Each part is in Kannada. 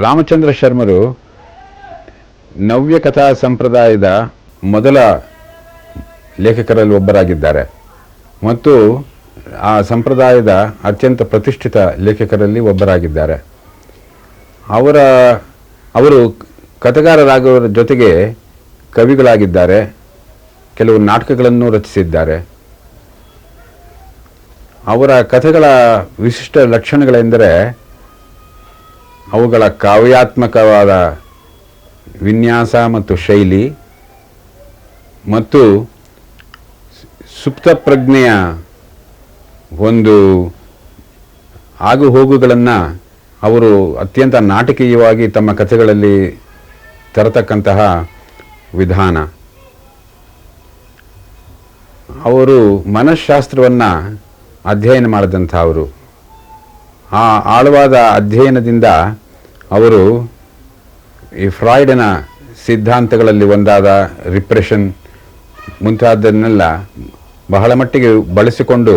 ರಾಮಚಂದ್ರ ಶರ್ಮರು ನವ್ಯ ಕಥಾ ಸಂಪ್ರದಾಯದ ಮೊದಲ ಲೇಖಕರಲ್ಲಿ ಒಬ್ಬರಾಗಿದ್ದಾರೆ ಮತ್ತು ಆ ಸಂಪ್ರದಾಯದ ಅತ್ಯಂತ ಪ್ರತಿಷ್ಠಿತ ಲೇಖಕರಲ್ಲಿ ಒಬ್ಬರಾಗಿದ್ದಾರೆ. ಅವರು ಕಥೆಗಾರರಾಗುವ ಜೊತೆಗೆ ಕವಿಗಳಾಗಿದ್ದಾರೆ, ಕೆಲವು ನಾಟಕಗಳನ್ನು ರಚಿಸಿದ್ದಾರೆ. ಅವರ ಕಥೆಗಳ ವಿಶಿಷ್ಟ ಲಕ್ಷಣಗಳೆಂದರೆ ಅವುಗಳ ಕಾವ್ಯಾತ್ಮಕವಾದ ವಿನ್ಯಾಸ ಮತ್ತು ಶೈಲಿ ಮತ್ತು ಸುಪ್ತ ಪ್ರಜ್ಞೆಯ ಒಂದು ಆಗುಹೋಗುಗಳನ್ನು ಅವರು ಅತ್ಯಂತ ನಾಟಕೀಯವಾಗಿ ತಮ್ಮ ಕಥೆಗಳಲ್ಲಿ ತರತಕ್ಕಂತಹ ವಿಧಾನ. ಅವರು ಮನಃಶಾಸ್ತ್ರವನ್ನು ಅಧ್ಯಯನ ಮಾಡಿದಂಥವರು. ಆ ಆಳವಾದ ಅಧ್ಯಯನದಿಂದ ಅವರು ಈ ಫ್ರಾಯ್ಡನ ಸಿದ್ಧಾಂತಗಳಲ್ಲಿ ಒಂದಾದ ರಿಪ್ರೆಷನ್ ಮುಂತಾದನ್ನೆಲ್ಲ ಬಹಳ ಮಟ್ಟಿಗೆ ಬಳಸಿಕೊಂಡು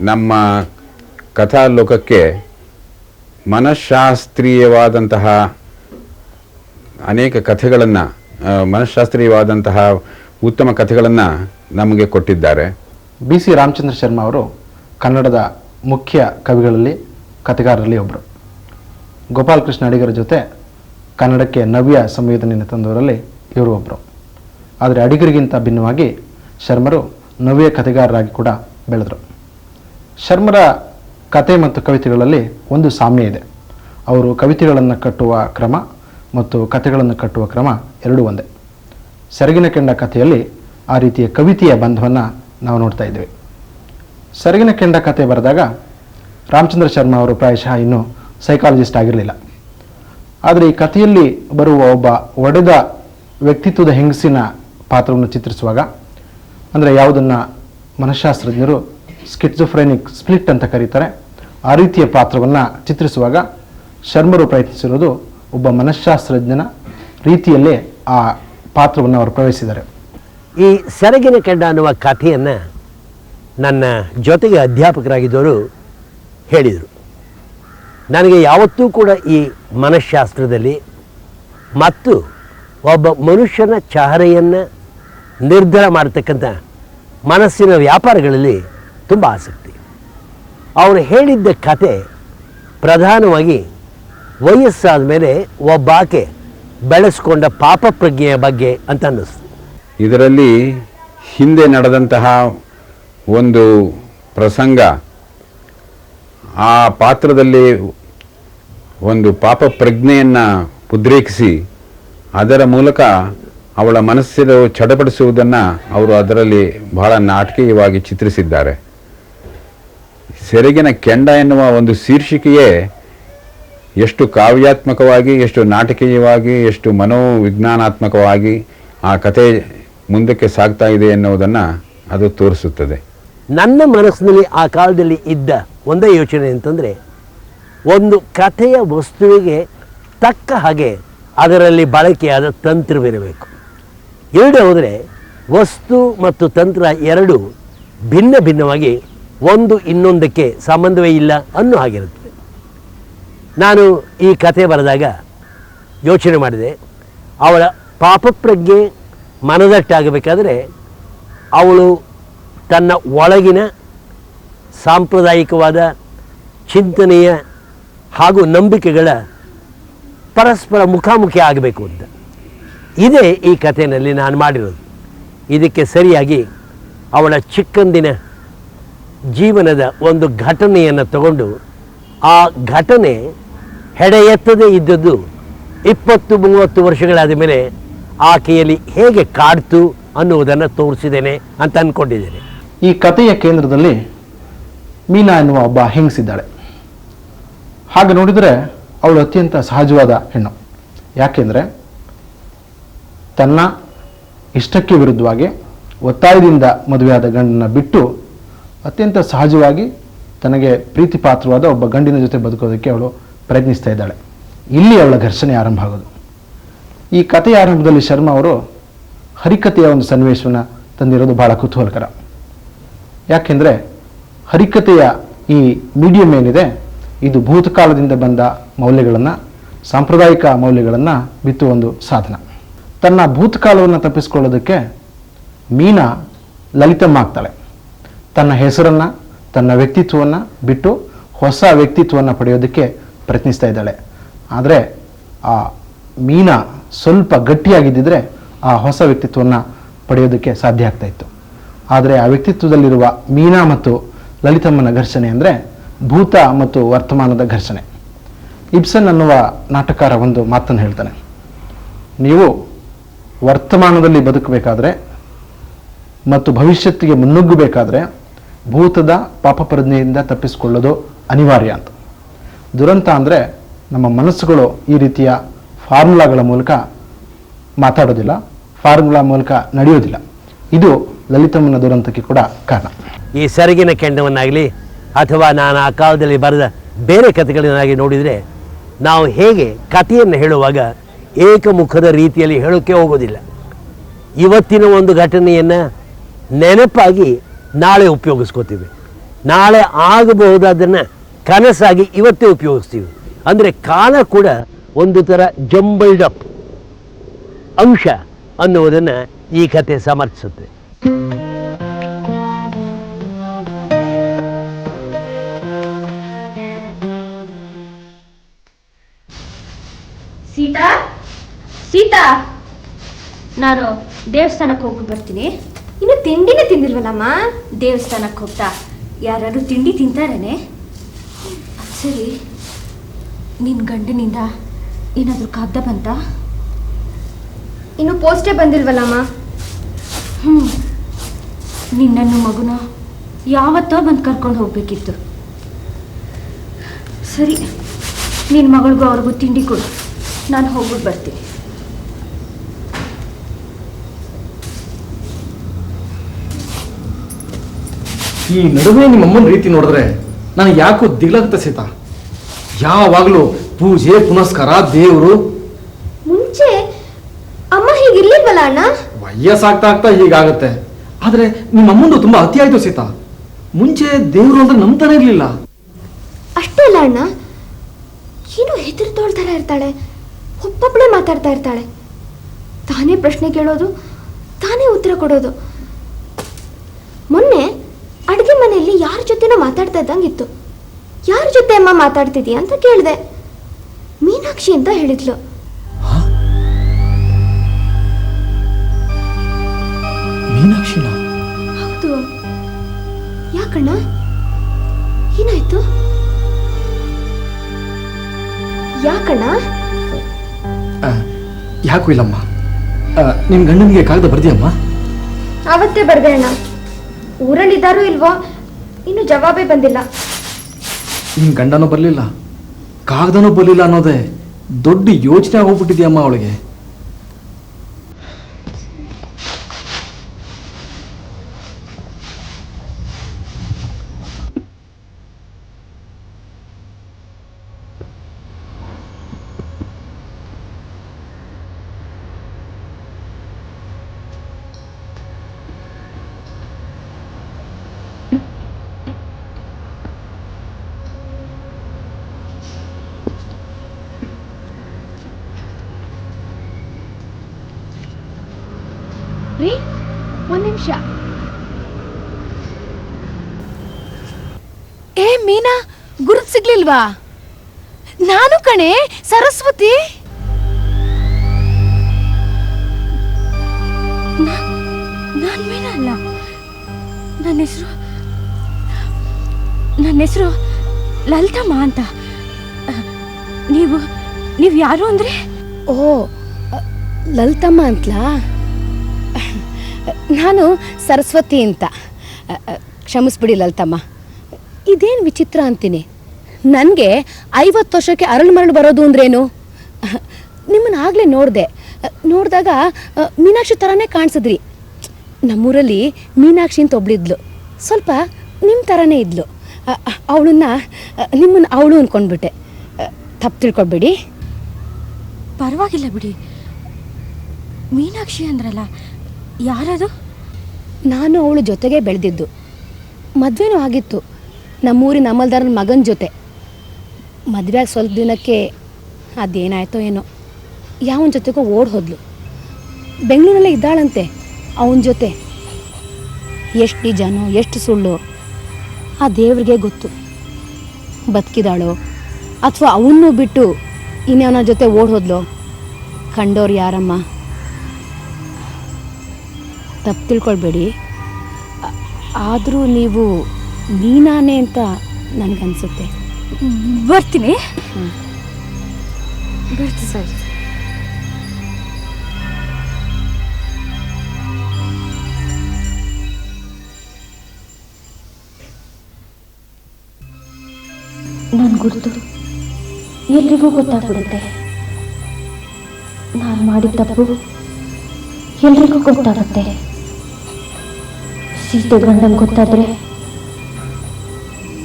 ನಮ್ಮ ಕಥಾಲೋಕಕ್ಕೆ ಮನಃಶಾಸ್ತ್ರೀಯವಾದಂತಹ ಅನೇಕ ಕಥೆಗಳನ್ನು, ಮನಃಶಾಸ್ತ್ರೀಯವಾದಂತಹ ಉತ್ತಮ ಕಥೆಗಳನ್ನು ನಮಗೆ ಕೊಟ್ಟಿದ್ದಾರೆ. BC ರಾಮಚಂದ್ರ ಶರ್ಮಾ ಅವರು ಕನ್ನಡದ ಮುಖ್ಯ ಕವಿಗಳಲ್ಲಿ, ಕಥೆಗಾರರಲ್ಲಿ ಒಬ್ಬರು. ಗೋಪಾಲಕೃಷ್ಣ ಅಡಿಗರ ಜೊತೆ ಕನ್ನಡಕ್ಕೆ ನವ್ಯ ಸಂವೇದನೆಯನ್ನು ತಂದವರಲ್ಲಿ ಇವರು ಒಬ್ಬರು. ಆದರೆ ಅಡಿಗರಿಗಿಂತ ಭಿನ್ನವಾಗಿ ಶರ್ಮರು ನವ್ಯ ಕಥೆಗಾರರಾಗಿ ಕೂಡ ಬೆಳೆದರು. ಶರ್ಮರ ಕತೆ ಮತ್ತು ಕವಿತೆಗಳಲ್ಲಿ ಒಂದು ಸಾಮ್ಯ ಇದೆ. ಅವರು ಕವಿತೆಗಳನ್ನು ಕಟ್ಟುವ ಕ್ರಮ ಮತ್ತು ಕಥೆಗಳನ್ನು ಕಟ್ಟುವ ಕ್ರಮ ಎರಡೂ ಒಂದೇ. ಸೆರಗಿನ ಕೆಂಡ ಕಥೆಯಲ್ಲಿ ಆ ರೀತಿಯ ಕವಿತೆಯ ಬಂಧವನ್ನು ನಾವು ನೋಡ್ತಾ ಇದ್ದೇವೆ. ಸೆರಗಿನ ಕೆಂಡ ಕತೆ ಬರೆದಾಗ ರಾಮಚಂದ್ರ ಶರ್ಮಾ ಅವರು ಪ್ರಾಯಶಃ ಇನ್ನೂ ಸೈಕಾಲಜಿಸ್ಟ್ ಆಗಿರಲಿಲ್ಲ. ಆದರೆ ಈ ಕಥೆಯಲ್ಲಿ ಬರುವ ಒಬ್ಬ ಒಡೆದ ವ್ಯಕ್ತಿತ್ವದ ಹೆಂಗಸಿನ ಪಾತ್ರವನ್ನು ಚಿತ್ರಿಸುವಾಗ, ಅಂದರೆ ಯಾವುದನ್ನು ಮನಃಶಾಸ್ತ್ರಜ್ಞರು ಸ್ಕಿಟ್ಜೋಫ್ರೆನಿಕ್ ಸ್ಪ್ಲಿಟ್ ಅಂತ ಕರೀತಾರೆ, ಆ ರೀತಿಯ ಪಾತ್ರವನ್ನು ಚಿತ್ರಿಸುವಾಗ ಶರ್ಮರು ಪ್ರಯತ್ನಿಸಿರೋದು ಒಬ್ಬ ಮನಃಶಾಸ್ತ್ರಜ್ಞನ ರೀತಿಯಲ್ಲೇ ಆ ಪಾತ್ರವನ್ನು ಅವರು ಪ್ರವೇಶಿಸಿದ್ದಾರೆ. ಈ ಸೆರಗಿನ ಕೆಂಡ ಅನ್ನುವ ಕಥೆಯನ್ನು ನನ್ನ ಜೊತೆಗೆ ಅಧ್ಯಾಪಕರಾಗಿದ್ದವರು ಹೇಳಿದರು. ನನಗೆ ಯಾವತ್ತೂ ಕೂಡ ಈ ಮನಃಶಾಸ್ತ್ರದಲ್ಲಿ ಮತ್ತು ಒಬ್ಬ ಮನುಷ್ಯನ ಚಹರೆಯನ್ನು ನಿರ್ಧಾರ ಮಾಡತಕ್ಕಂಥ ಮನಸ್ಸಿನ ವ್ಯಾಪಾರಗಳಲ್ಲಿ ತುಂಬ ಆಸಕ್ತಿ. ಅವರು ಹೇಳಿದ್ದ ಕತೆ ಪ್ರಧಾನವಾಗಿ ವಯಸ್ಸಾದ ಮೇಲೆ ಒಬ್ಬಾಕೆ ಬೆಳೆಸ್ಕೊಂಡ ಪಾಪ ಪ್ರಜ್ಞೆಯ ಬಗ್ಗೆ ಅಂತ ಅನ್ನಿಸ್ತು. ಇದರಲ್ಲಿ ಹಿಂದೆ ನಡೆದಂತಹ ಒಂದು ಪ್ರಸಂಗ ಆ ಪಾತ್ರದಲ್ಲಿ ಒಂದು ಪಾಪ ಪ್ರಜ್ಞೆಯನ್ನು ಉದ್ರೇಕಿಸಿ ಅದರ ಮೂಲಕ ಅವಳ ಮನಸ್ಸಿನ ಚಡಪಡಿಸುವುದನ್ನು ಅವರು ಅದರಲ್ಲಿ ಬಹಳ ನಾಟಕೀಯವಾಗಿ ಚಿತ್ರಿಸಿದ್ದಾರೆ. ಸೆರಗಿನ ಕೆಂಡ ಎನ್ನುವ ಒಂದು ಶೀರ್ಷಿಕೆಯೇ ಎಷ್ಟು ಕಾವ್ಯಾತ್ಮಕವಾಗಿ, ಎಷ್ಟು ನಾಟಕೀಯವಾಗಿ, ಎಷ್ಟು ಮನೋವಿಜ್ಞಾನಾತ್ಮಕವಾಗಿ ಆ ಕತೆ ಮುಂದಕ್ಕೆ ಸಾಗ್ತಾ ಇದೆ ಎನ್ನುವುದನ್ನು ಅದು ತೋರಿಸುತ್ತದೆ. ನನ್ನ ಮನಸ್ಸಿನಲ್ಲಿ ಆ ಕಾಲದಲ್ಲಿ ಇದ್ದ ಒಂದೇ ಯೋಚನೆ ಅಂತಂದರೆ, ಒಂದು ಕಥೆಯ ವಸ್ತುವಿಗೆ ತಕ್ಕ ಹಾಗೆ ಅದರಲ್ಲಿ ಬಳಕೆಯಾದ ತಂತ್ರವಿರಬೇಕು. ಇಲ್ಲದೆ ಹೋದರೆ ವಸ್ತು ಮತ್ತು ತಂತ್ರ ಎರಡು ಭಿನ್ನ ಭಿನ್ನವಾಗಿ ಒಂದು ಇನ್ನೊಂದಕ್ಕೆ ಸಂಬಂಧವೇ ಇಲ್ಲ ಅನ್ನೋ ಹಾಗಿರುತ್ತದೆ. ನಾನು ಈ ಕಥೆ ಬರೆದಾಗ ಯೋಚನೆ ಮಾಡಿದೆ, ಅವಳ ಪಾಪಪ್ರಜ್ಞೆ ಮನದಟ್ಟಾಗಬೇಕಾದ್ರೆ ಅವಳು ತನ್ನ ಒಳಗಿನ ಸಾಂಪ್ರದಾಯಿಕವಾದ ಚಿಂತನೆಯ ಹಾಗೂ ನಂಬಿಕೆಗಳ ಪರಸ್ಪರ ಮುಖಾಮುಖಿ ಆಗಬೇಕು ಅಂತ. ಇದೇ ಈ ಕಥೆಯಲ್ಲಿ ನಾನು ಮಾಡಿರೋದು. ಇದಕ್ಕೆ ಸರಿಯಾಗಿ ಅವಳ ಚಿಕ್ಕಂದಿನ ಜೀವನದ ಒಂದು ಘಟನೆಯನ್ನು ತಗೊಂಡು ಆ ಘಟನೆ ಹೆಡೆ ಎತ್ತದೇ ಇದ್ದದ್ದು 20-30 ವರ್ಷಗಳಾದ ಮೇಲೆ ಆಕೆಯಲ್ಲಿ ಹೇಗೆ ಕಾಡ್ತು ಅನ್ನುವುದನ್ನು ತೋರಿಸಿದ್ದೇನೆ ಅಂತ ಅಂದ್ಕೊಂಡಿದ್ದೇನೆ. ಈ ಕಥೆಯ ಕೇಂದ್ರದಲ್ಲಿ ಮೀನಾ ಎನ್ನುವ ಒಬ್ಬ ಹೆಂಗಸಿದ್ದಾಳೆ. ಹಾಗೆ ನೋಡಿದರೆ ಅವಳು ಅತ್ಯಂತ ಸಹಜವಾದ ಹೆಣ್ಣು. ಯಾಕೆಂದರೆ ತನ್ನ ಇಷ್ಟಕ್ಕೆ ವಿರುದ್ಧವಾಗಿ ಒತ್ತಾಯದಿಂದ ಮದುವೆಯಾದ ಗಂಡನ ಬಿಟ್ಟು ಅತ್ಯಂತ ಸಹಜವಾಗಿ ತನಗೆ ಪ್ರೀತಿಪಾತ್ರವಾದ ಒಬ್ಬ ಗಂಡಿನ ಜೊತೆ ಬದುಕೋದಕ್ಕೆ ಅವಳು ಪ್ರಯತ್ನಿಸ್ತಾ ಇದ್ದಾಳೆ. ಇಲ್ಲಿ ಅವಳ ಘರ್ಷಣೆ ಆರಂಭ ಆಗೋದು. ಈ ಕಥೆಯ ಆರಂಭದಲ್ಲಿ ಶರ್ಮಾ ಅವರು ಹರಿಕತೆಯ ಒಂದು ಸನ್ನಿವೇಶವನ್ನು ತಂದಿರೋದು ಬಹಳ ಕುತೂಹಲಕರ. ಯಾಕೆಂದರೆ ಹರಿಕತೆಯ ಈ ಮೀಡಿಯಂ ಏನಿದೆ ಇದು ಭೂತಕಾಲದಿಂದ ಬಂದ ಮೌಲ್ಯಗಳನ್ನು, ಸಾಂಪ್ರದಾಯಿಕ ಮೌಲ್ಯಗಳನ್ನು ಬಿತ್ತುವ ಒಂದು ಸಾಧನ. ತನ್ನ ಭೂತಕಾಲವನ್ನು ತಪ್ಪಿಸ್ಕೊಳ್ಳೋದಕ್ಕೆ ಮೀನಾ ಲಲಿತಮ್ಮ ಆಗ್ತಾಳೆ. ತನ್ನ ಹೆಸರನ್ನು, ತನ್ನ ವ್ಯಕ್ತಿತ್ವವನ್ನು ಬಿಟ್ಟು ಹೊಸ ವ್ಯಕ್ತಿತ್ವವನ್ನು ಪಡೆಯೋದಕ್ಕೆ ಪ್ರಯತ್ನಿಸ್ತಾ ಇದ್ದಾಳೆ. ಆದರೆ ಆ ಮೀನಾ ಸ್ವಲ್ಪ ಗಟ್ಟಿಯಾಗಿದ್ದಿದ್ರೆ ಆ ಹೊಸ ವ್ಯಕ್ತಿತ್ವವನ್ನು ಪಡೆಯೋದಕ್ಕೆ ಸಾಧ್ಯ ಆಗ್ತಾ ಇತ್ತು. ಆದರೆ ಆ ವ್ಯಕ್ತಿತ್ವದಲ್ಲಿರುವ ಮೀನಾ ಮತ್ತು ಲಲಿತಮ್ಮನ ಘರ್ಷಣೆ ಅಂದರೆ ಭೂತ ಮತ್ತು ವರ್ತಮಾನದ ಘರ್ಷಣೆ. ಇಬ್ಸನ್ ಅನ್ನುವ ನಾಟಕಕಾರ ಒಂದು ಮಾತನ್ನು ಹೇಳ್ತಾನೆ, ನೀವು ವರ್ತಮಾನದಲ್ಲಿ ಬದುಕಬೇಕಾದ್ರೆ ಮತ್ತು ಭವಿಷ್ಯತ್ತಿಗೆ ಮುನ್ನುಗ್ಗಬೇಕಾದ್ರೆ ಭೂತದ ಪಾಪ ಪ್ರಜ್ಞೆಯಿಂದ ತಪ್ಪಿಸಿಕೊಳ್ಳೋದು ಅನಿವಾರ್ಯ ಅಂತ. ದುರಂತ ಅಂದರೆ ನಮ್ಮ ಮನಸ್ಸುಗಳು ಈ ರೀತಿಯ ಫಾರ್ಮುಲಾಗಳ ಮೂಲಕ ಮಾತಾಡೋದಿಲ್ಲ, ಫಾರ್ಮುಲಾ ಮೂಲಕ ನಡೆಯೋದಿಲ್ಲ. ಇದು ಲಲಿತಮ್ಮನ ದುರಂತಕ್ಕೆ ಕೂಡ ಕಾರಣ. ಈ ಸೆರಗಿನ ಕೆಂಡವನ್ನಾಗಲಿ ಅಥವಾ ನಾನು ಆ ಕಾಲದಲ್ಲಿ ಬರೆದ ಬೇರೆ ಕಥೆಗಳನ್ನಾಗಿ ನೋಡಿದರೆ ನಾವು ಹೇಗೆ ಕಥೆಯನ್ನು ಹೇಳುವಾಗ ಏಕಮುಖದ ರೀತಿಯಲ್ಲಿ ಹೇಳೋಕ್ಕೆ ಹೋಗೋದಿಲ್ಲ. ಇವತ್ತಿನ ಒಂದು ಘಟನೆಯನ್ನು ನೆನಪಾಗಿ ನಾಳೆ ಉಪಯೋಗಿಸ್ಕೋತೀವಿ, ನಾಳೆ ಆಗಬಹುದಾದನ್ನು ಕನಸಾಗಿ ಇವತ್ತೇ ಉಪಯೋಗಿಸ್ತೀವಿ. ಅಂದರೆ ಕಾಲ ಕೂಡ ಒಂದು ಥರ ಜಂಬಲ್ಡ್ ಅಪ್ ಅಂಶ ಅನ್ನುವುದನ್ನು ಈ ಕಥೆ ಸಮರ್ಥಿಸುತ್ತೆ. ಸೀತಾ, ಸೀತಾ, ನಾನು ದೇವಸ್ಥಾನಕ್ಕೆ ಹೋಗಿ ಬರ್ತೀನಿ. ಇನ್ನು ತಿಂಡಿನೇ ತಿಂದಿಲ್ವಲ್ಲಮ್ಮ? ದೇವಸ್ಥಾನಕ್ಕೆ ಹೋಗ್ತಾ ಯಾರಾದ್ರೂ ತಿಂಡಿ ತಿಂತಾರೇನೆ? ಸರಿ, ನಿನ್ನ ಗಂಡನಿಂದ ಏನಾದರೂ ಕಾಗ್ದ ಬಂತ? ಇನ್ನು ಪೋಸ್ಟೇ ಬಂದಿಲ್ವಲ್ಲಮ್ಮ? ನಿನ್ನನ್ನು ಮಗುನ ಯಾವತ್ತೋ ಬಂದು ಕರ್ಕೊಂಡು ಹೋಗ್ಬೇಕಿತ್ತು. ಸರಿ, ನಿನ್ನ ಮಗಳಿಗೂ ಅವ್ರಿಗೂ ತಿಂಡಿ ಕೊಡು, ನಾನು ಹೋಗ್ಬಿಟ್ಟು ಬರ್ತೀನಿ. ಈ ನಡುವೆ ನಿಮ್ಮಮ್ಮನ ರೀತಿ ನೋಡಿದ್ರೆ ನನಗೆ ಯಾಕೋ ದಿಗ್ಲಾಗ್ತ ಸೀತಾ. ಯಾವಾಗಲೂ ಪೂಜೆ ಪುನಸ್ಕಾರ, ದೇವರು. ಮುಂಚೆ ಅಮ್ಮ ಹೀಗಿರ್ಲಿಲ್ವಲ್ಲ ಅಣ್ಣ? ವಯಸ್ಸಾಗ್ತಾ ಆಗ್ತಾ ಹೀಗಾಗತ್ತೆ. ಆದ್ರೆ ನಿಮ್ಮಮ್ಮಂದು ತುಂಬಾ ಅತಿ ಆಯ್ತು ಸೀತಾ. ಮುಂಚೆ ದೇವರು ಅಂದ್ರೆ ನಂಬ್ತಾನೆ ಇರ್ಲಿಲ್ಲ. ಅಷ್ಟೇ ಅಲ್ಲ ಅಣ್ಣ, ಏನೋ ಹೆದರ್ದೋಳ್ ಥರ ಇರ್ತಾಳೆ, ಒಬ್ಬೊಬ್ಬಳೇ ಮಾತಾಡ್ತಾ ಇರ್ತಾಳೆ. ತಾನೇ ಪ್ರಶ್ನೆ ಕೇಳೋದು, ತಾನೇ ಉತ್ತರ ಕೊಡೋದು. ಮೊನ್ನೆ ಅಡುಗೆ ಮನೆಯಲ್ಲಿ ಯಾರ ಜೊತೆನೋ ಮಾತಾಡ್ತಾ ಇದ್ದಂಗಿತ್ತು. ಯಾರ ಜೊತೆ ಅಮ್ಮ ಮಾತಾಡ್ತಿದೀಯ ಅಂತ ಕೇಳಿದೆ. ಮೀನಾಕ್ಷಿ ಅಂತ ಹೇಳಿದ್ಲು. ಮೀನಾಕ್ಷಿನ? ಹೌದು. ಯಾಕಣ್ಣ, ಏನಾಯ್ತು? ಯಾಕಣ್ಣ? ಯಾಕೂ ಇಲ್ಲಮ್ಮ. ನಿಮ್ ಗಂಡನಿಗೆ ಕಾಗದ ಬರ್ದಿಯಮ್ಮ? ಅವತ್ತೇ ಬರ್ದೆ ಅಣ್ಣ. ಊರಲ್ಲಿದ್ದಾರೋ ಇಲ್ವೋ, ಇನ್ನು ಜವಾಬೇ ಬಂದಿಲ್ಲ. ನಿಮ್ ಗಂಡನೂ ಬರ್ಲಿಲ್ಲ, ಕಾಗದನೂ ಬರ್ಲಿಲ್ಲ ಅನ್ನೋದೇ ದೊಡ್ಡ ಯೋಚನೆ ಆಗೋಗ್ಬಿಟ್ಟಿದ್ಯಮ್ಮ ಅವಳಿಗೆ. ರೀ, ಒಂದ್ ನಿಮಿಷ. ಏ ಮೀನಾ, ಗುರುತ್ ಸಿಗ್ಲಿಲ್ವಾ? ನಾನು ಕಣೆ, ಸರಸ್ವತಿ. ನಾನ್ ಮೀನಾ ಅಲ್ಲ. ನನ್ನ ಹೆಸರು ಲಲಿತಮ್ಮ ಅಂತ. ನೀವು ಯಾರು ಅಂದ್ರೆ? ಓ, ಲಲಿತಮ್ಮ ಅಂತಲಾ? ನಾನು ಸರಸ್ವತಿ ಅಂತ. ಕ್ಷಮಿಸ್ಬಿಡಿ ಲಲಿತಮ್ಮ. ಇದೇನು ವಿಚಿತ್ರ ಅಂತೀನಿ. ನನಗೆ 50 ವರ್ಷಕ್ಕೆ ಅರಳು ಮರಳು ಬರೋದು ಅಂದ್ರೇನು? ನಿಮ್ಮನ್ನು ಆಗಲೇ ನೋಡಿದಾಗ ಮೀನಾಕ್ಷಿ ಥರನೇ ಕಾಣಿಸಿದ್ರಿ. ನಮ್ಮೂರಲ್ಲಿ ಮೀನಾಕ್ಷಿ ಅಂತ ಒಬ್ಳಿದ್ಲು, ಸ್ವಲ್ಪ ನಿಮ್ಮ ಥರನೇ ಇದ್ಲು. ನಿಮ್ಮನ್ನು ಅವಳು ಅಂದ್ಕೊಂಡ್ಬಿಟ್ಟೆ. ತಪ್ಪು ತಿಳ್ಕೊಬೇಡಿ. ಪರವಾಗಿಲ್ಲ ಬಿಡಿ. ಮೀನಾಕ್ಷಿ ಅಂದ್ರಲ್ಲ, ಯಾರದು? ನಾನು ಅವಳು ಜೊತೆಗೆ ಬೆಳೆದಿದ್ದು. ಮದುವೆನೂ ಆಗಿತ್ತು, ನಮ್ಮೂರಿನ ಅಮಲ್ದಾರನ ಮಗನ ಜೊತೆ. ಮದುವೆ ಸ್ವಲ್ಪ ದಿನಕ್ಕೆ ಅದೇನಾಯ್ತೋ ಏನೋ, ಯಾವನ ಜೊತೆಗೋ ಓಡ್ ಹೋದ್ಲು. ಬೆಂಗಳೂರಲ್ಲೇ ಇದ್ದಾಳಂತೆ ಅವನ ಜೊತೆ. ಎಷ್ಟು ನಿಜನೋ ಎಷ್ಟು ಸುಳ್ಳು ಆ ದೇವ್ರಿಗೆ ಗೊತ್ತು. ಬದುಕಿದಾಳೋ ಅಥವಾ ಅವನ್ನೂ ಬಿಟ್ಟು ಇನ್ನವನ ಜೊತೆ ಓಡ್ ಹೋದ್ಲೋ, ಕಂಡೋರು ಯಾರಮ್ಮ. ತಪ್ಪು ತಿಳ್ಕೊಳ್ಬೇಡಿ. ಆದರೂ ನೀವು ಮೀನಾನೇ ಅಂತ ನನಗನ್ಸುತ್ತೆ. ಬರ್ತೀನಿ. ಬರ್ತೀನಿ ಸರ್. ನನ್ನ ಗುರುತು ಎಲ್ರಿಗೂ ಗೊತ್ತಾಗ್ಬಿಡುತ್ತೆ. ನಾನು ಮಾಡಿದ ತಪ್ಪು ಎಲ್ರಿಗೂ ಗೊತ್ತಾಗುತ್ತೆ. ಸೀತೆ ಗಂಡಂಗೆ ಗೊತ್ತಾದ್ರೆ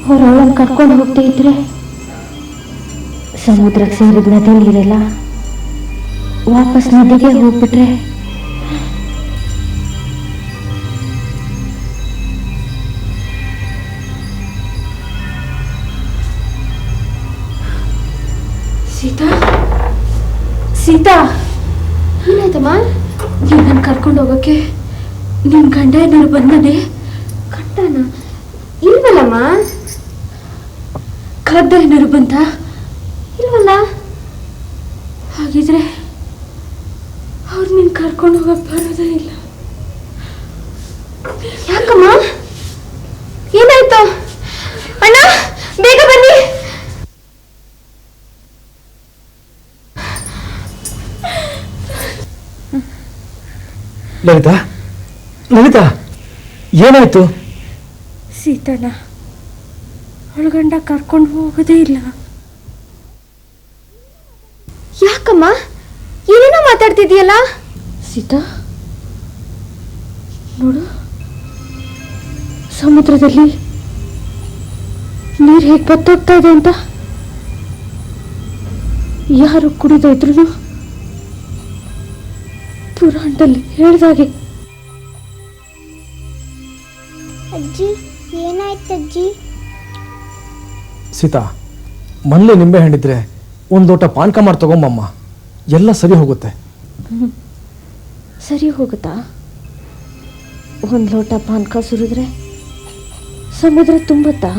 ಅವ್ರು ಅವಳನ್ನು ಕರ್ಕೊಂಡು ಹೋಗ್ತಾ ಇದ್ರೆ ಸಮುದ್ರಕ್ಕೆ ಸೇರಿದ ನದಿ ನೀರೆಲ್ಲ ವಾಪಸ್ ನದಿಗೆ ಹೋಗ್ಬಿಟ್ರೆ ಸೀತಾ, ಸೀತಾ, ಏನಾಯ್ತಮ್ಮ? ನಿನ್ನನ್ನು ಕರ್ಕೊಂಡು ಹೋಗೋಕ್ಕೆ ನಿನ್ನ ಗಂಡ ಏನಾರು ಬಂದಾನೆ? ಗಂಡನ ಇಲ್ವಲ್ಲಮ್ಮ. ಕದ್ದ ಏನಾರು ಬಂತ? ಇಲ್ವಲ್ಲ. ಹಾಗಿದ್ರೆ ಅವ್ರು ನಿನ್ನ ಕರ್ಕೊಂಡು ಹೋಗಕ್ಕೆ ಬರೋದೇ ಇಲ್ಲ. ಯಾಕಮ್ಮ? ಏನಾಯ್ತು? ಅಣ್ಣ, ಬೇಗ ಬನ್ನಿ. ಲಲಿತಾ, ಲಲಿತಾ, ಏನಾಯ್ತು? ಸೀತಣ್ಣ ಒಳಗಂಡ ಕರ್ಕೊಂಡು ಹೋಗೋದೇ ಇಲ್ಲ. ಯಾಕಮ್ಮ? ಏನೇನೋ ಮಾತಾಡ್ತಿದ್ಯಲ್ಲ? ಸೀತಾ, ನೋಡು, ಸಮುದ್ರದಲ್ಲಿ ನೀರು ಹೇಗೆ ಬತ್ತೋಗ್ತಾ ಇದೆ ಅಂತ. ಯಾರು ಕುಡಿದೋದ್ರು ಪುರಾಣದಲ್ಲಿ ಹೇಳ್ದಾಗೆ. ಅಜ್ಜಿ, ಏನಾಯ್ತಜ್ಜಿ? ಸೀತಾ, ಮನೇಲಿ ನಿಂಬೆ ಹಣ್ಣಿದ್ರೆ ಒಂದು ಲೋಟ ಪಾನಕ ಮಾಡಿ ತಗೊಂಬಮ್ಮ, ಎಲ್ಲ ಸರಿ ಹೋಗುತ್ತೆ. ಸರಿ ಹೋಗುತ್ತಾ? ಒಂದು ಲೋಟ ಪಾನಕ ಸುರಿದ್ರೆ ಸಮುದ್ರ ತುಂಬುತ್ತಾ?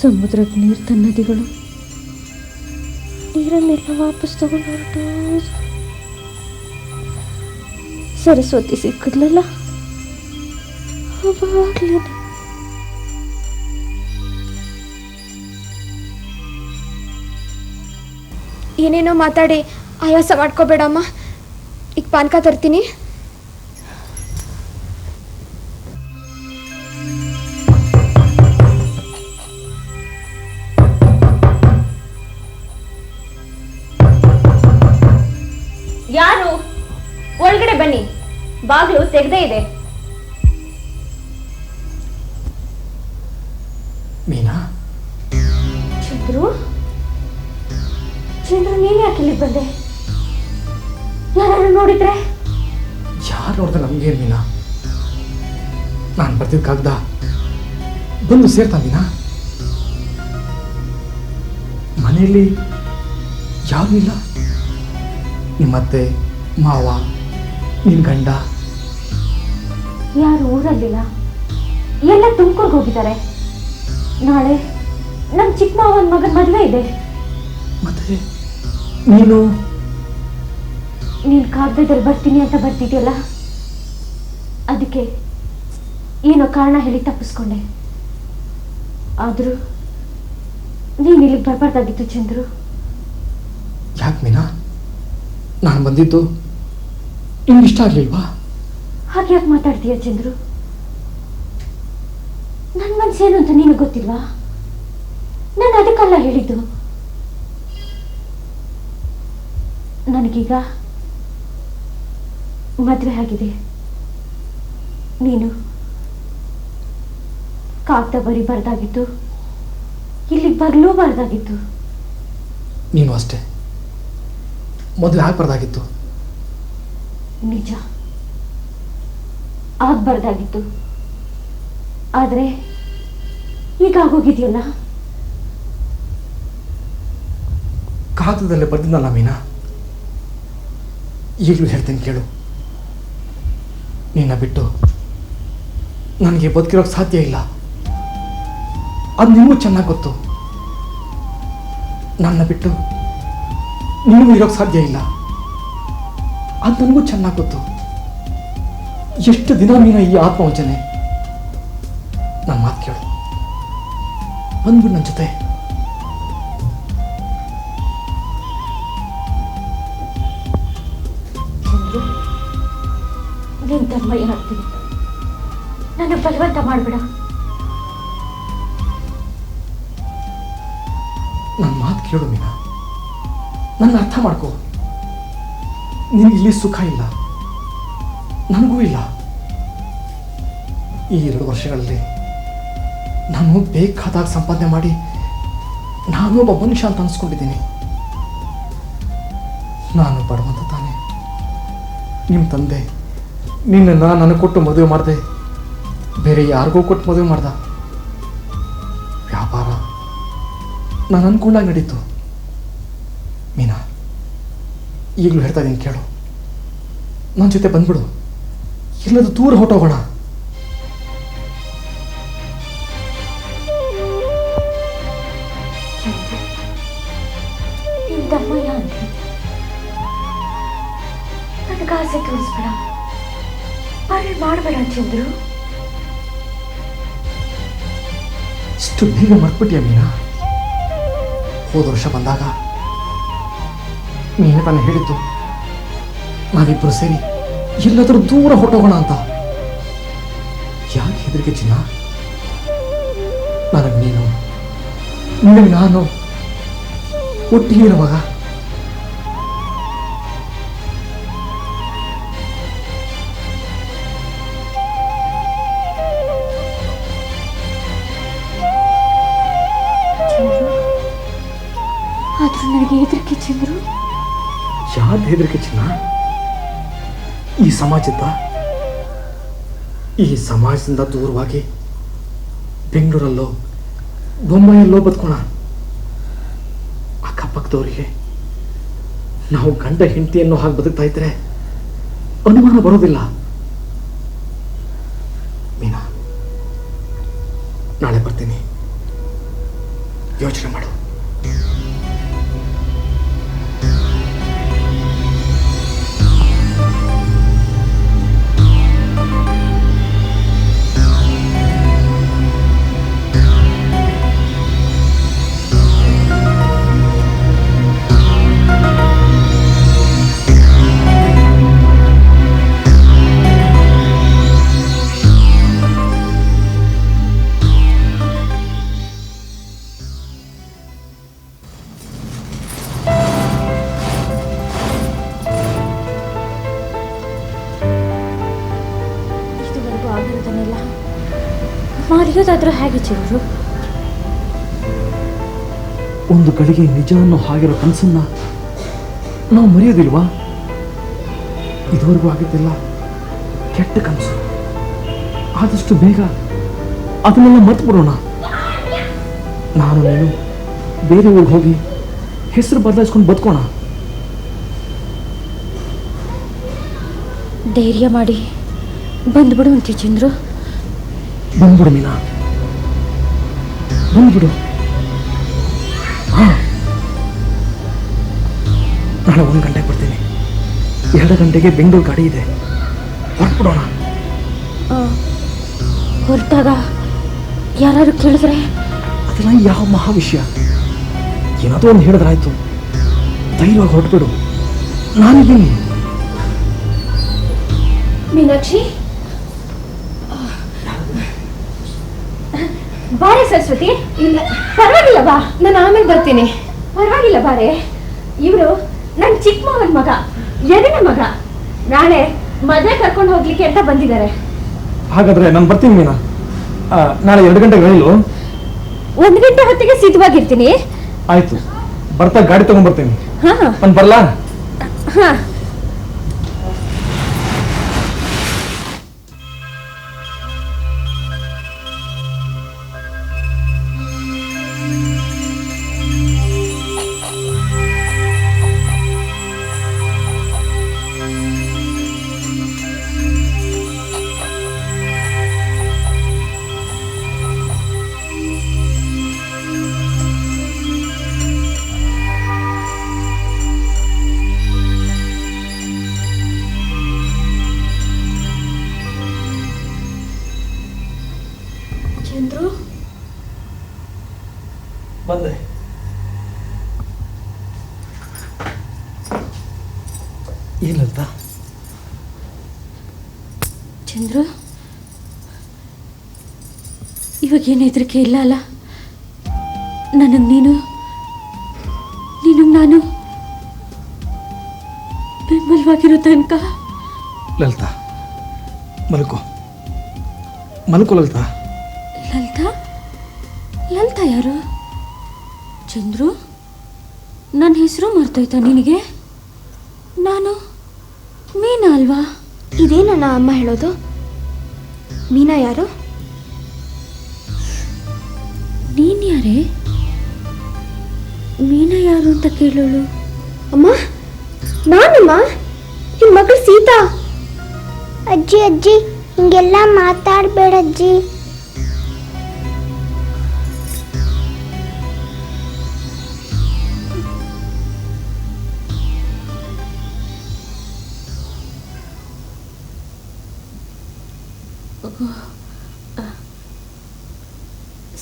ಸಮುದ್ರಕ್ಕೆ ನೀರು ತನ್ನ ನದಿಗಳು ನೀರನ್ನೆಲ್ಲ ವಾಪಸ್ ತಗೊಂಡು ಹೊರಟು ಸರಸ್ವತಿ ಸಿಕ್ಕಿದ್ಲಲ್ಲ, ಅವಾಗ್ಲೇ ಏನೇನೋ ಮಾತಾಡಿ ಆಯಾಸ ಮಾಡ್ಕೋಬೇಡಮ್ಮ. ಈಗ ಪಾನಕ ತರ್ತೀನಿ. ಯಾರು? ಒಳಗಡೆ ಬನ್ನಿ, ಬಾಗಿಲು ತೆಗೆದೇ ಇದೆ. ಮೀನಾ, ಚಂದ್ರು, ನೀನು ಯಾಕೆ ಇಲ್ಲಿ ಬಂದೆ? ಯಾರು ನೋಡಿದ್ರೆ? ಯಾರು ನೋಡ್ದೆ ನಮ್ಗೇನು ಮೀನಾ? ನಾನು ಬರ್ತಿದ್ಕಾಗ್ದ ಬಂದು ಸೇರ್ತಾ ಮೀನಾ? ಮನೆಯಲ್ಲಿ ಯಾರೂ ಇಲ್ಲ? ನಿಮ್ಮತ್ತೆ, ಮಾವ, ನಿನ್ನ ಗಂಡ ಯಾರು ಊರಲ್ಲಿಲ್ಲ, ಎಲ್ಲ ತುಮಕೂರ್ಗೆ ಹೋಗಿದ್ದಾರೆ. ನಾಳೆ ನಮ್ಮ ಚಿಕ್ಕ ಮಾವನ ಮಗನ ಮದುವೆ ಇದೆ. ಮತ್ತೆ ನೀನು ಕಾಗದದಲ್ಲಿ ಬರ್ತೀನಿ ಅಂತ ಬರ್ತಿದ್ಯಲ್ಲ, ಅದಕ್ಕೆ ಏನೋ ಕಾರಣ ಹೇಳಿ ತಪ್ಪಿಸ್ಕೊಂಡೆ. ಆದರೂ ನೀನು ಇಲ್ಲಿಗೆ ಬರಬಾರ್ದಾಗಿತ್ತು ಚಂದ್ರು. ಯಾಕೆ ಮೀನಾ, ನಾನು ಬಂದಿದ್ದು ನಿಮ್ಗೆ ಇಷ್ಟ ಆಗಲಿಲ್ವಾ? ಹಾಗೆ ಯಾಕೆ ಮಾತಾಡ್ತೀಯ ಚಂದ್ರು? ನನ್ನ ಮನಸ್ಸೇನು ಅಂತ ನಿನಗೆ ಗೊತ್ತಿಲ್ವಾ? ನಾನು ಅದಕ್ಕೆಲ್ಲ ಹೇಳಿದ್ದು. ನನಗೀಗ ಮದುವೆ ಆಗಿದೆ. ನೀನು ಕಾಗ್ದ ಬರಿಬಾರ್ದಾಗಿತ್ತು, ಇಲ್ಲಿಗೆ ಬರಲೂಬಾರ್ದಾಗಿತ್ತು. ನೀನು ಅಷ್ಟೇ, ಮದುವೆ ಆಗಬಾರ್ದಾಗಿತ್ತು. ನಿಜ, ಆಗ್ಬಾರ್ದಾಗಿತ್ತು. ಆದರೆ ಈಗ ಆಗೋಗಿದೆಯಲ್ಲ. ಕಾಗದದಲ್ಲೇ ಬರ್ದಿದ್ದಲ್ಲ ಮೀನಾ, ಈಗಲೂ ಹೇಳ್ತೀನಿ ಕೇಳು. ನಿನ್ನ ಬಿಟ್ಟು ನನಗೆ ಬದುಕಿರೋಕ್ಕೆ ಸಾಧ್ಯ ಇಲ್ಲ. ಅದು ನಿಮಗೂ ಚೆನ್ನಾಗಿ ಗೊತ್ತು. ನನ್ನ ಬಿಟ್ಟು ನಿನಗೂ ಇರೋಕ್ಕೆ ಸಾಧ್ಯ ಇಲ್ಲ. ಅದು ನನಗೂ ಚೆನ್ನಾಗಿ ಗೊತ್ತು. ಎಷ್ಟು ದಿನ ಮೀನಾ ಈ ಆತ್ಮವಂಚನೆ? ನನ್ನ ಮಾತು ಕೇಳು, ಬಂದ್ಬಿಡು ನನ್ನ ಜೊತೆ. ನೀನು ತಮ್ಮಯ್ಯ ಆಗ್ತೀನಿ, ನನಗೆ ಬಲವಂತ ಮಾಡಬೇಡ. ನನ್ನ ಮಾತು ಕೇಳು ಮೀನಾ, ನನ್ನ ಅರ್ಥ ಮಾಡ್ಕೋ. ನಿನಗಿಲ್ಲಿ ಸುಖ ಇಲ್ಲ, ನನಗೂ ಇಲ್ಲ. ಈ 2 ವರ್ಷಗಳಲ್ಲಿ ನಾನು ಬೇಕಾದಾಗ ಸಂಪಾದನೆ ಮಾಡಿ ನಾನು ಒಬ್ಬ ಮನುಷ್ಯ ಅಂತ ಅನ್ಸ್ಕೊಂಡಿದ್ದೀನಿ. ನಾನು ಬಡವಂತ ತಾನೆ. ನಿಮ್ಮ ತಂದೆ ನಿನ್ನನ್ನು ನನಗೆ ಕೊಟ್ಟು ಮದುವೆ ಮಾಡಿದೆ, ಬೇರೆ ಯಾರಿಗೂ ಕೊಟ್ಟು ಮದುವೆ ಮಾಡ್ದ. ವ್ಯಾಪಾರ ನಾನು ಅನ್ಕೊಂಡಾಗ ನಡೀತು. ಮೀನಾ, ಈಗಲೂ ಹೇಳ್ತಾ ಇದ್ದೀನಿ ಕೇಳು, ನನ್ನ ಜೊತೆ ಬಂದ್ಬಿಡು. ಎಲ್ಲದು ದೂರ ಹೊಟ್ಟೋಗೋಣ. ನಿನ್ ತಮ್ಮಯ್ಯ ಅಂತ ನನಗೆ ಆಸೆ ತೋರಿಸ್ಬೇಡ, ಮಾಡಬೇಡ ಚಂದ್ರು. ಇಷ್ಟು ಬೇಗ ಮರ್ತ್ಬಿಟ್ಟಿಯ ಮೀನಾ? ಹೋದ ವರ್ಷ ಬಂದಾಗ ನೀನೇ ತಾನೇ ಹೇಳಿದ್ದು ನಾವಿಬ್ಬರು ಸೇರಿ ಎಲ್ಲಾದರೂ ದೂರ ಹೊಟ್ಟೋಗೋಣ ಅಂತ. ಯಾಕೆ ಹೆದರಿಕೆ ಚಿನ್ನ? ನನಗೆ ನೀನು, ನಿನಗೆ ನಾನು ಒಟ್ಟಿಗೆ ಇರುವಾಗ ಆದ್ರೂ ನನಗೆ ಹೆದರಿಕೆ ಚಂದ್ರು. ಯಾರು ಹೆದರಿಕೆ ಚಿನ್ನ? ಈ ಸಮಾಜದಿಂದ ದೂರವಾಗಿ ಬೆಂಗಳೂರಲ್ಲೋ ಬೊಂಬಾಯಲ್ಲೋ ಬದುಕೋಣ. ಅಕ್ಕಪಕ್ಕದವರಿಗೆ ನಾವು ಗಂಡ ಹೆಂಡತಿಯನ್ನು ಹಾಗೆ ಬದುಕ್ತಾ ಇದ್ರೆ ಅನುಮಾನ ಬರೋದಿಲ್ಲ. ಮೀನಾ, ನಾಳೆ ಬರ್ತೀನಿ, ಯೋಚನೆ ಮಾಡು. ಮಾಡಿರೋದಾದ್ರೂ ಹೇಗೆ ಚಂದ್ರು? ಒಂದು ಗಳಿಗೆ ನಿಜ ಅನ್ನೋ ಹಾಗಿರೋ ಕನಸನ್ನ ನಾವು ಮರೆಯೋದಿಲ್ವಾ? ಇದುವರೆಗೂ ಆಗಿದ್ದಿಲ್ಲ ಕೆಟ್ಟ ಕನಸು. ಆದಷ್ಟು ಬೇಗ ಅದನ್ನೆಲ್ಲ ಮರ್ತು ಬಿಡೋಣ. ನಾನು ನೀನು ಬೇರೆ ಊರಿಗೆ ಹೋಗಿ ಹೆಸರು ಬದಲಾಯಿಸ್ಕೊಂಡು ಬದುಕೋಣ. ಧೈರ್ಯ ಮಾಡಿ ಬಂದ್ಬಿಡು ಅಂತೆ ಚಂದ್ರು. ಬಂದ್ಬಿಡು ಮೀನಾ, ಬಂದ್ಬಿಡು. ಹಾಂ, ನಾಳೆ 1 ಗಂಟೆಗೆ ಬರ್ತೀನಿ. 2 ಗಂಟೆಗೆ ಬೆಂಗಳೂರು ಗಾಡಿ ಇದೆ, ಹೊರಟ್ಬಿಡೋಣ. ಹೊರಟಾಗ ಯಾರು ಕೇಳಿದ್ರೆ? ಅದೆಲ್ಲ ಯಾವ ಮಹಾ ವಿಷಯ, ಏನಾದರೂ ಒಂದು ಹೇಳಿದ್ರಾಯ್ತು. ಧೈರ್ಯವಾಗಿ ಹೊರಟ್ಬಿಡು, ನಾನಿದ್ದೀನಿ. ಮೀನಾಕ್ಷಿ, ಬಾರೆ ಸರಸ್ವತಿ. ಇಲ್ಲ ಪರವಾಗಿಲ್ಲ, ಬಾ. ನಾನು ಆಮೇಲೆ ಬರ್ತೀನಿ. ಪರವಾಗಿಲ್ಲ, ಬಾರೆ. ಇವರು ನನ್ನ ಚಿಕ್ಕ ಮಾವನ ಮಗ, ಎದನ ಮಗ. ನಾಳೆ ಮದುವೆ ಕರ್ಕೊಂಡು ಹೋಗ್ಲಿಕ್ಕೆ ಅಂತ ಬಂದಿದ್ದಾರೆ. ಹಾಗಾದ್ರೆ ನಾನು ಬರ್ತೀನಿ ಮೀನಾ. ನಾಳೆ 2 ಗಂಟೆಗೆ ರೈಲು. 1 ಗಂಟೆ ಹೊತ್ತಿಗೆ ಸಿದ್ಧವಾಗಿರ್ತೀನಿ. ಆಯ್ತು, ಬರ್ತಾ ಗಾಡಿ ತಗೊಂಡ್ಬರ್ತೀನಿ. ಹಾ ನಾನು ಬರ್ಲಾ? ಹಾ. ಚಂದ್ರು, ಬಂದೆ. ಏನಂತ? ಚಂದ್ರು, ಇವಾಗ ಏನು ಹೆದರಿಕೆ ಇಲ್ಲ ಅಲ್ಲ? ನನಗೆ ನಾನು ಬೆಂಬಲವಾಗಿರೋ ತನಕ. ಲಲಿತಾ, ಮಲ್ಕೋ ಲಲಿತಾ. ಲಲಿತಾ ಯಾರು? ಚಂದ್ರು, ನನ್ನ ಹೆಸರು ಮರ್ತೋಯ್ತಾ ನಿನಗೆ? ನಾನು ಮೀನಾ ಅಲ್ವಾ? ಇದೇನಣ್ಣ ಅಮ್ಮ ಹೇಳೋದು? ಮೀನಾ ಯಾರು? ನೀನ್ ಯಾರೇ? ಮೀನಾ ಯಾರು ಅಂತ ಕೇಳೋಳು? ಅಮ್ಮ, ನಾನಮ್ಮ, ನಿಮ್ಮ ಮಗಳು ಸೀತಾ. ಅಜ್ಜಿ ಅಜ್ಜಿ, ಹಿಂಗೆಲ್ಲ ಮಾತಾಡಬೇಡ ಅಜ್ಜಿ.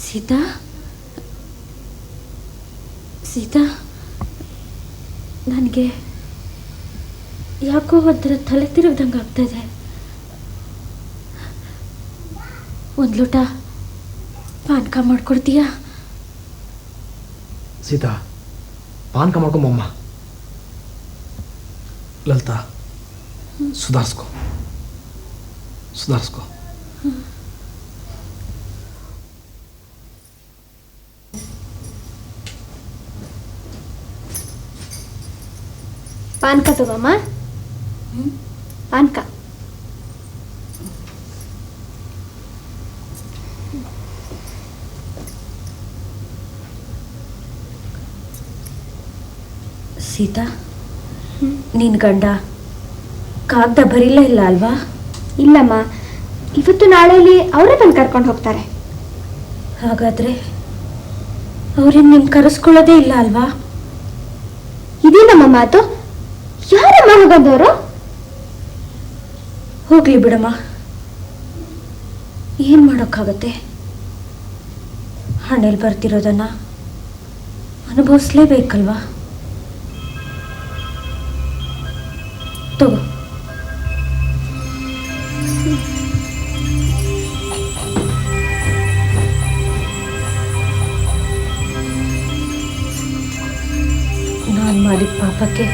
ಸೀತಾ, ಸೀತಾ, ನನಗೆ ಯಾಕೋ ಒಂಥರ ತಲೆ ತಿರುಗ್ದಂಗೆ ಆಗ್ತಾ ಇದೆ. ಒಂದು ಲೋಟ ಪಾನಕ ಮಾಡ್ಕೊಡ್ತೀಯಾ? ಸೀತಾ, ಪಾನಕ ಮಾಡ್ಕೊಂಬಮ್ಮ. ಲಲಿತಾ, ಸುಧಾರಿಸ್ಕೊ. ಪಾನಕ ತಗೋಮ್ಮ. ಪಾನಕ. ಸೀತಾ, ನಿನ್ನ ಗಂಡ ಕಾಗ್ದ ಬರೀಲೇ ಇಲ್ಲ ಅಲ್ವಾ? ಇಲ್ಲಮ್ಮ, ಇವತ್ತು ನಾಳೆಯಲ್ಲಿ ಅವರೇ ಬಂದು ಕರ್ಕೊಂಡು ಹೋಗ್ತಾರೆ. ಹಾಗಾದ್ರೆ ಅವ್ರೇನು ನಿನ್ನ ಕರೆಸ್ಕೊಳ್ಳೋದೇ ಇಲ್ಲ ಅಲ್ವಾ? ಇದೇನಮ್ಮ ಮಾತು? ಯಾರಮ್ಮ ಹೋಗೋದವರು? ಹೋಗ್ಲಿ ಬಿಡಮ್ಮ, ಏನು ಮಾಡೋಕ್ಕಾಗತ್ತೆ? ಹಣೆಯಲ್ಲಿ ಬರ್ತಿರೋದನ್ನ ಅನುಭವಿಸ್ಲೇಬೇಕಲ್ವಾ? ತಗೋ. ನಾನು ಮಾಡಿದ ಪಾಪಕ್ಕೆ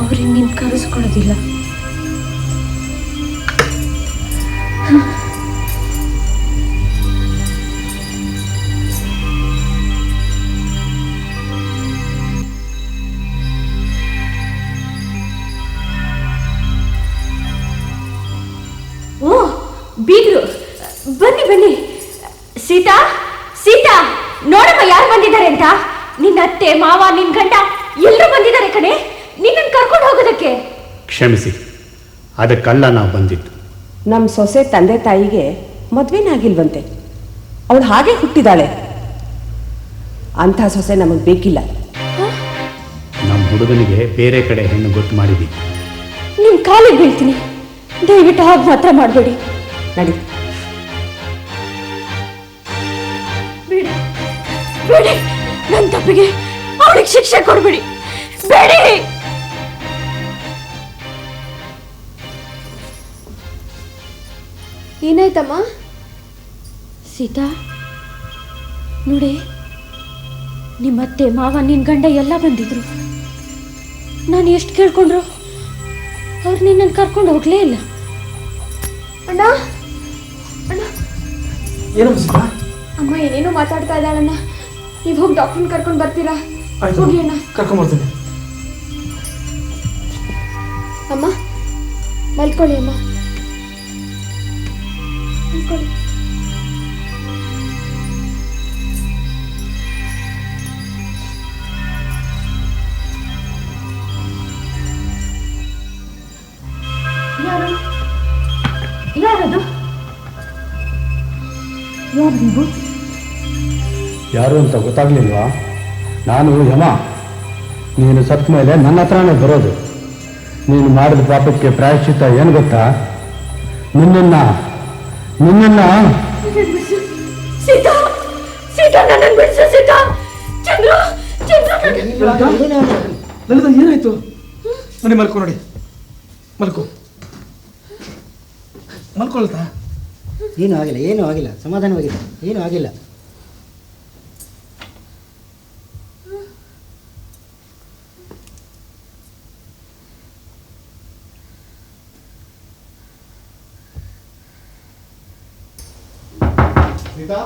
ಅವ್ರಿಗೆ ನೀನು ಕರೆಸ್ಕೊಳ್ಳೋದಿಲ್ಲ. ಓ ಬೀಗ್ರು, ಬನ್ನಿ ಬನ್ನಿ. ಸೀತಾ, ಸೀತಾ, ನೋಡಮ್ಮ ಯಾರು ಬಂದಿದ್ದಾರೆ ಅಂತ. ನಿನ್ನ ಅತ್ತೆ, ಮಾವ, ನಿನ್ನ ಗಂಡ ಎಲ್ಲರೂ ಬಂದಿದ್ದಾರೆ ಕಣೆ, ನಿನ್ನನ್ನು ಕರ್ಕೊಂಡು ಹೋಗೋದಕ್ಕೆ. ಕ್ಷಮಿಸಿ, ಅದಕ್ಕಲ್ಲ ನಾವು ಬಂದಿದ್ದು. ನಮ್ಮ ಸೊಸೆ ತಂದೆ ತಾಯಿಗೆ ಮದುವೆನಾಗಿಲ್ವಂತೆ. ಅವಳು ಹಾಗೆ ಹುಟ್ಟಿದಾಳೆ. ಅಂಥ ಸೊಸೆ ನಮಗೆ ಬೇಕಿಲ್ಲ. ನಮ್ಮ ಹುಡುಗನಿಗೆ ಬೇರೆ ಕಡೆ ಹೆಣ್ಣು ಗೊತ್ತು ಮಾಡಿದ್ದೀವಿ. ನಿಮ್ಮ ಕಾಲಿಗೆ ಬೀಳ್ತೀನಿ, ದಯವಿಟ್ಟು ಹಾಗೆ ಮಾತ್ರ ಮಾಡಬೇಡಿ. ನಡಿ. ಬೇಡಿ ಬೇಡಿ, ನನ್ನ ತಪ್ಪಿಗೆ ಅವಳಿಗೆ ಶಿಕ್ಷೆ ಕೊಡಬೇಡಿ, ಬೇಡಿ. ಏನಾಯ್ತಮ್ಮ? ಸೀತಾ ನೋಡಿ, ನಿಮ್ಮತ್ತೆ ಮಾವ ನಿನ್ನ ಗಂಡ ಎಲ್ಲ ಬಂದಿದ್ರು. ನಾನು ಎಷ್ಟು ಕೇಳ್ಕೊಂಡ್ರು ಅವ್ರು ನಿನ್ನನ್ನು ಕರ್ಕೊಂಡು ಹೋಗ್ಲೇ ಇಲ್ಲ. ಅಣ್ಣ ಅಣ್ಣ, ಏನಮ್ಮ ಸೀತಾ? ಅಮ್ಮ ಏನೇನೋ ಮಾತಾಡ್ತಾ ಇದ್ದಾಳಣ್ಣ. ನೀವು ಹೋಗಿ ಡಾಕ್ಟರ್ನ ಕರ್ಕೊಂಡು ಬರ್ತೀರಾ? ಆಯ್ತು, ಹೋಗಿ ಅಣ್ಣ. ಕರ್ಕೊಂಬರ್ತೀನಿ. ಅಮ್ಮ ಮಲ್ಕೊಳ್ಳಿ, ಅಮ್ಮ ಮಲ್ಕೊಳ್ಳಿ. ಯಾರದು? ಯಾರು ನೀವು? ಯಾರು ಅಂತ ಗೊತ್ತಾಗ್ಲಿಲ್ವಾ? ನಾನು ಯಮ. ನೀನು ಸತ್ತ ಮೇಲೆ ನನ್ನ ಹತ್ರನೇ ಬರೋದು. ನೀನು ಮಾಡಿದ ಪಾಪಕ್ಕೆ ಪ್ರಾಯಶ್ಚಿತ್ತ ಏನು ಗೊತ್ತಾ? ನಿನ್ನನ್ನ ಸೀತಾ ಸೀತಾ, ನನ್ನನ್ನು ಬಿಡಿಸು ಸೀತಾ. ಚಂದ್ರು ಚಂದ್ರು, ಲಲಿತಾ ಏನಾಯ್ತು? ನೋಡಿ ಮಲ್ಕೊ, ನೋಡಿ ಮಲ್ಕೊ, ಮಲ್ಕೊಳ್ತಾ. ಏನೂ ಆಗಿಲ್ಲ, ಸಮಾಧಾನವಾಗಿದೆ, ಏನೂ ಆಗಿಲ್ಲ. ಸೀತಾ,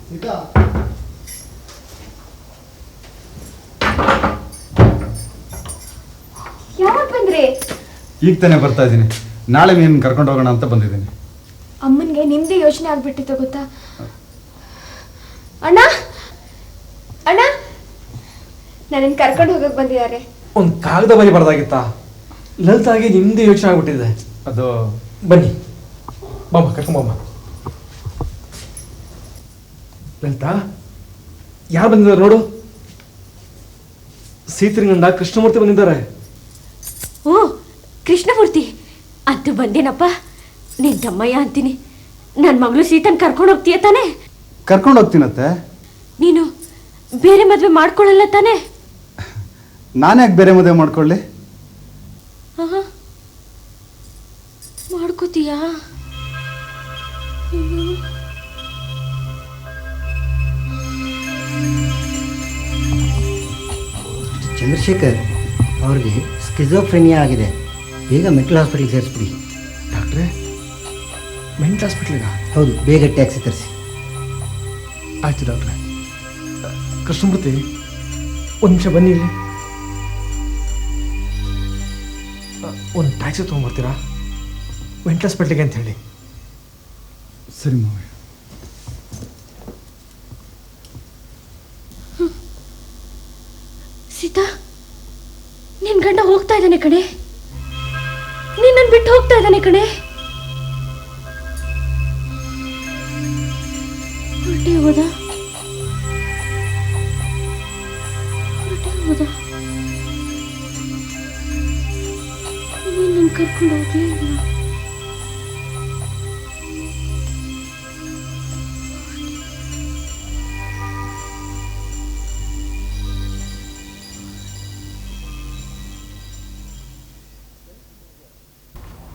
ಸೀತಾ, ಯಾವಾಗ ಬಂದ್ರಿ? ಈಗ ತಾನೇ ಬರ್ತಾ ಇದ್ದೀನಿ. ನಾಳೆ ನೀನು ಕರ್ಕೊಂಡು ಹೋಗೋಣ ಅಂತ ಬಂದಿದ್ದೀನಿ. ಅಮ್ಮನಿಗೆ ನಿಮ್ದೇ ಯೋಚನೆ ಆಗ್ಬಿಟ್ಟಿತ್ತು ಗೊತ್ತಾ? ಅಣ್ಣ ಅಣ್ಣ, ನನ್ನನ್ನು ಕರ್ಕೊಂಡು ಹೋಗಕ್ಕೆ ಬಂದಿದ್ದಾರೆ. ಒಂದು ಕಾಗದ ಬರಬಾರ್ದಾಗಿತ್ತಾ? ಲಲಿತಾಗಿ ನಿಮ್ದೇ ಯೋಚನೆ ಆಗ್ಬಿಟ್ಟಿದೆ. ಅದು ಬನ್ನಿ ಬಾಮ್ಮ, ಕರ್ಕೊಂಬಮ್ಮ. ಲಲಿತಾ, ಯಾರು ಬಂದಿದ್ದಾರೆ ನೋಡು? ಸೀತರಿಗಂಡ ಕೃಷ್ಣಮೂರ್ತಿ ಬಂದಿದ್ದಾರೆ. ಓ ಕೃಷ್ಣಮೂರ್ತಿ, ಅಂತೂ ಬಂದೇನಪ್ಪ. ನಿನ್ನ ತಮ್ಮಯ್ಯ ಅಂತೀನಿ. ನನ್ನ ಮಗಳು ಸೀತನ್ ಕರ್ಕೊಂಡು ಹೋಗ್ತೀಯ ತಾನೆ? ಕರ್ಕೊಂಡು ಹೋಗ್ತೀನತ್ತೆ. ನೀನು ಬೇರೆ ಮದುವೆ ಮಾಡ್ಕೊಳ್ಳಲ್ಲ ತಾನೆ? ನಾನ್ಯಾಕೆ ಬೇರೆ ಮದುವೆ ಮಾಡ್ಕೊಳ್ಳಿ? ಮಾಡ್ಕೋತೀಯಾ? ಚಂದ್ರಶೇಖರ್ ಅವ್ರಿಗೆ ಸ್ಕಿಜೋಫ್ರೆನಿಯಾ ಆಗಿದೆ. ಬೇಗ ಮೆಂಟಲ್ ಹಾಸ್ಪಿಟಲ್ಗೆ ಸೇರಿಸ್ಬಿಡಿ. ಡಾಕ್ಟ್ರೇ, ಮೆಂಟಲ್ ಹಾಸ್ಪಿಟ್ಲಿಗ? ಹೌದು, ಬೇಗ ಟ್ಯಾಕ್ಸಿ ತರಿಸಿ. ಆಯ್ತು ಡಾಕ್ಟ್ರೆ. ಕೃಷ್ಣಮೂರ್ತಿ, ಒಂದು ನಿಮಿಷ ಬನ್ನಿ ಇಲ್ಲಿ. ಒಂದು ಟ್ಯಾಕ್ಸಿ ತೊಗೊಂಡ್ಬರ್ತೀರಾ? ಮೆಂಟಲ್ ಹಾಸ್ಪಿಟ್ಲಿಗೆ ಅಂತ ಹೇಳಿ. ಸರಿ ಮಾವಯ್ಯ. ಸೀತಾ, ನಿನ್ ಗಂಡ ಹೋಗ್ತಾ ಇದ್ದಾನೆ ಕಣೆ. ನಿನ್ನನ್ನು ಬಿಟ್ಟು ಹೋಗ್ತಾ ಇದ್ದಾನೆ ಕಣೆ. ಹೊರಟೆ ಹೋದ. ನಿನ್ನನ್ನು ಕರ್ಕೊಂಡು ಹೋಗ್ಲೇ ಇಲ್ಲ.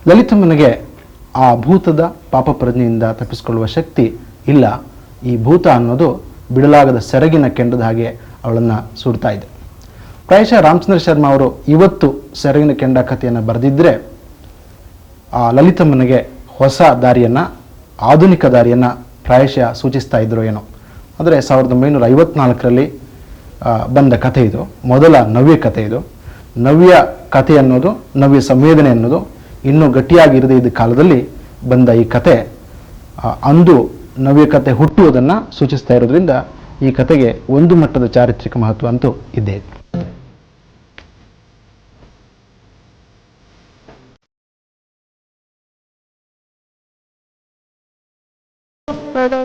ಲಲಿತಮ್ಮನಿಗೆ ಆ ಭೂತದ ಪಾಪ ಪ್ರಜ್ಞೆಯಿಂದ ತಪ್ಪಿಸಿಕೊಳ್ಳುವ ಶಕ್ತಿ ಇಲ್ಲ. ಈ ಭೂತ ಅನ್ನೋದು ಬಿಡಲಾಗದ ಸೆರಗಿನ ಕೆಂಡದ ಹಾಗೆ ಅವಳನ್ನು ಸುಡ್ತಾ ಇದೆ. ಪ್ರಾಯಶಃ ರಾಮಚಂದ್ರ ಶರ್ಮಾ ಅವರು ಇವತ್ತು ಸೆರಗಿನ ಕೆಂಡ ಕಥೆಯನ್ನು ಬರೆದಿದ್ದರೆ ಆ ಲಲಿತಮ್ಮನಿಗೆ ಹೊಸ ದಾರಿಯನ್ನು, ಆಧುನಿಕ ದಾರಿಯನ್ನು ಪ್ರಾಯಶಃ ಸೂಚಿಸ್ತಾ ಇದ್ರು ಏನೋ. ಆದರೆ 1954ರಲ್ಲಿ ಬಂದ ಕಥೆ ಇದು, ಮೊದಲ ನವ್ಯ ಕಥೆ ಇದು. ನವ್ಯ ಕಥೆ ಅನ್ನೋದು, ನವ್ಯ ಸಂವೇದನೆ ಅನ್ನೋದು ಇನ್ನೂ ಗಟ್ಟಿಯಾಗಿ ಇರದೇ ಇದ್ದ ಕಾಲದಲ್ಲಿ ಬಂದ ಈ ಕತೆ ಅಂದು ನವ್ಯ ಕಥೆ ಹುಟ್ಟುವುದನ್ನು ಸೂಚಿಸ್ತಾ ಇರೋದ್ರಿಂದ ಈ ಕಥೆಗೆ ಒಂದು ಮಟ್ಟದ ಚಾರಿತ್ರಿಕ ಮಹತ್ವ ಅಂತೂ ಇದ್ದೇ ಇದೆ. ಬರೋದು.